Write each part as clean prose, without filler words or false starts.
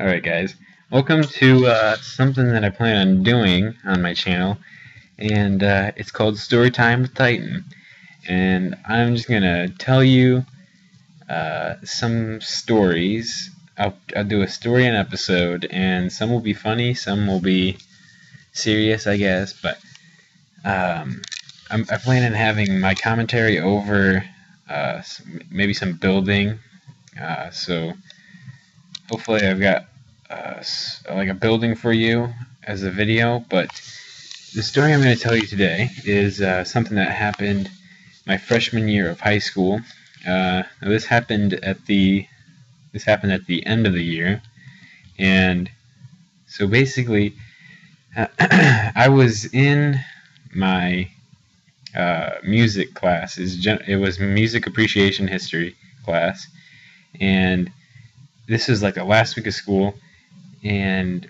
Alright guys, welcome to something that I plan on doing on my channel, and it's called Storytime with Titan. And I'm just going to tell you some stories. I'll do a story an episode, and some will be funny, some will be serious, I guess, but I plan on having my commentary over maybe some building, so hopefully I've got like a building for you as a video. But the story I'm going to tell you today is something that happened my freshman year of high school. This happened at the end of the year, and so basically I was in my music class. It was music appreciation history class, and this was like the last week of school, and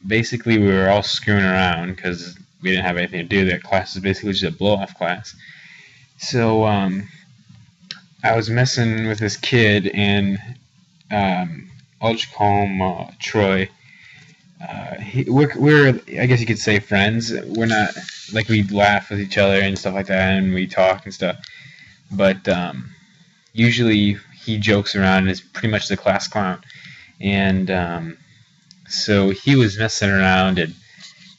basically we were all screwing around because we didn't have anything to do. That class was basically just a blow-off class. So I was messing with this kid, and I'll just call him Troy. We're I guess you could say friends. We're not like, we laugh with each other and stuff like that, and we talk and stuff. But usually he jokes around and is pretty much the class clown. And so he was messing around,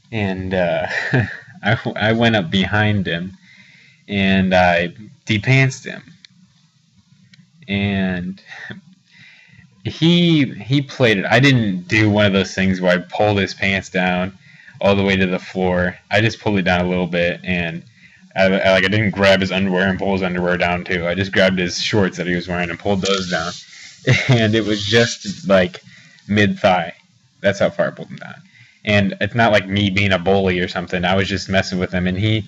and I went up behind him and I de-pantsed him. And he played it. I didn't do one of those things where I pulled his pants down all the way to the floor. I just pulled it down a little bit, and I didn't grab his underwear and pull his underwear down too. I just grabbed his shorts that he was wearing and pulled those down, and it was just like mid-thigh. That's how far I pulled him down. And it's not like me being a bully or something. I was just messing with him, and he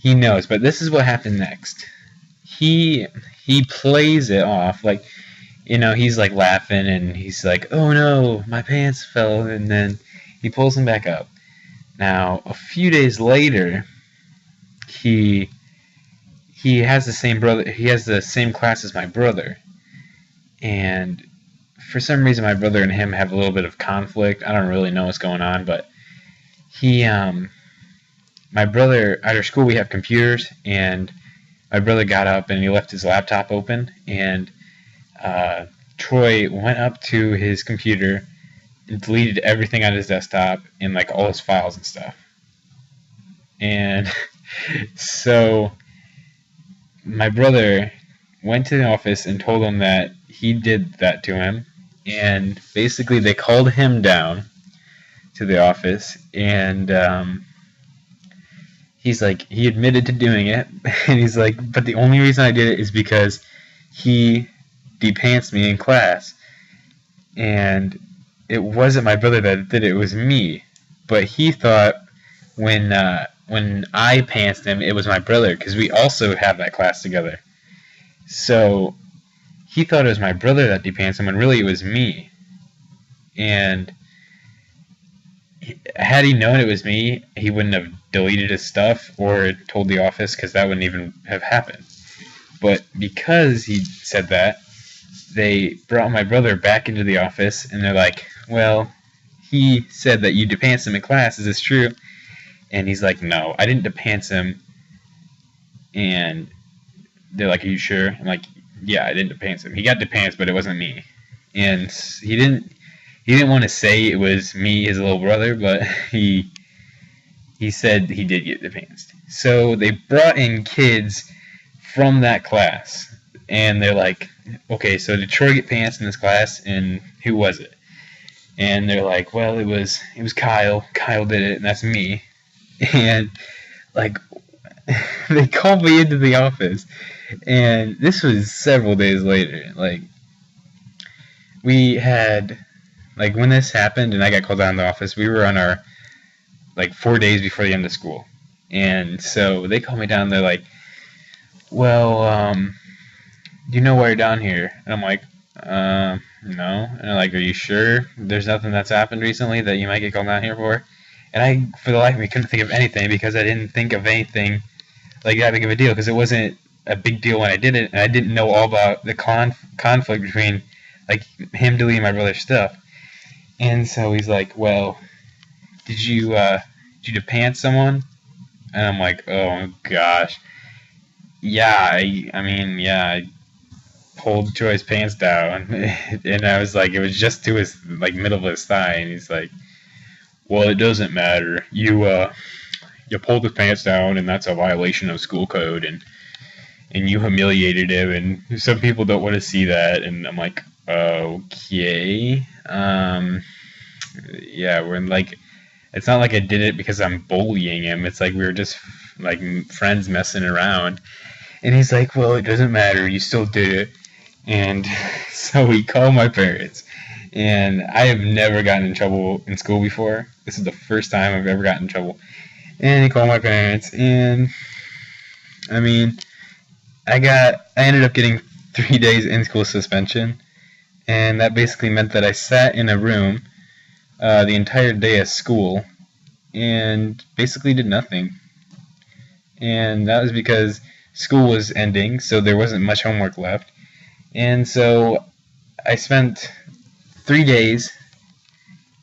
knows. But this is what happened next. He plays it off like, he's like laughing, and he's like, "Oh no, my pants fell," and then he pulls them back up. Now, a few days later, he has the same brother. He has the same class as my brother, and for some reason, my brother and him have a little bit of conflict. I don't really know what's going on, but my brother, at our school, we have computers, and my brother got up and he left his laptop open, and Troy went up to his computer and deleted everything on his desktop and like all his files and stuff. And so my brother went to the office and told him that he did that to him, and basically they called him down to the office, and he's like, he admitted to doing it, and he's like, but the only reason I did it is because he de-pantsed me in class, and it wasn't my brother that did it, it was me. But he thought when I pantsed him, it was my brother, because we also have that class together. So he thought it was my brother that de-pantsed him, when really it was me. And had he known it was me, he wouldn't have deleted his stuff or told the office, because that wouldn't even have happened. But because he said that, they brought my brother back into the office, and they're like, "Well, he said that you de-pantsed him in class. Is this true?" And he's like, "No, I didn't de-pants him." And they're like, "Are you sure?" I'm like, "Yeah, I didn't de-pants him. He got de-pants, but it wasn't me." And he didn't want to say it was me, his little brother, but he said he did get de-pantsed. So they brought in kids from that class, and they're like, "Okay, so did Troy get pants in this class, and who was it?" And they're like, "Well, it was Kyle. Kyle did it, and that's me." And like, they called me into the office, and this was several days later. Like, we had, like, when this happened and I got called down to the office, we were on our, like, 4 days before the end of school. And so they called me down, they're like, "Well, do you know why you're down here?" And I'm like, "No." And they're like, "Are you sure there's nothing that's happened recently that you might get called down here for?" And I, for the life of me, couldn't think of anything, because I didn't think of anything like that big of a deal, because it wasn't a big deal when I did it, and I didn't know all about the conflict between, like, him deleting my brother's stuff. And so he's like, well, did you pants someone? And I'm like, oh gosh. Yeah, I mean, yeah, I pulled Troy's pants down. And I was like, it was just to his, like, middle of his thigh. And he's like, well, it doesn't matter. You pulled his pants down, and that's a violation of school code, and you humiliated him, and some people don't want to see that. And I'm like, okay. Yeah, we're in, like, it's not like I did it because I'm bullying him. It's like we were just like friends messing around. And he's like, well, it doesn't matter. You still did it. And so he called my parents. And I have never gotten in trouble in school before. This is the first time I've ever gotten in trouble. And he called my parents. And I mean, I ended up getting 3 days in school suspension. And that basically meant that I sat in a room the entire day of school and basically did nothing. And that was because school was ending, so there wasn't much homework left. And so I spent 3 days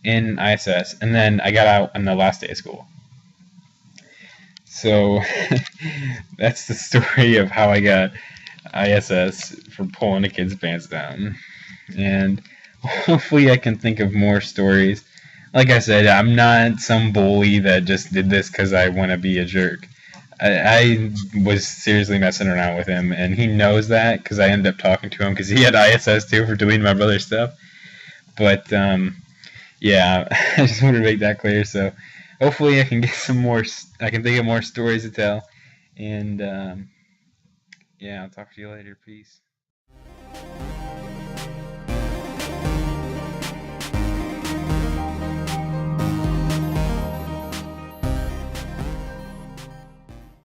in ISS, and then I got out on the last day of school. So that's the story of how I got ISS for pulling a kid's pants down. And hopefully I can think of more stories. Like I said, I'm not some bully that just did this because I want to be a jerk. I was seriously messing around with him, and he knows that because I ended up talking to him because he had ISS too for doing my brother's stuff. But yeah, I just wanted to make that clear. So hopefully I can get some more. I can think of more stories to tell. And yeah, I'll talk to you later. Peace.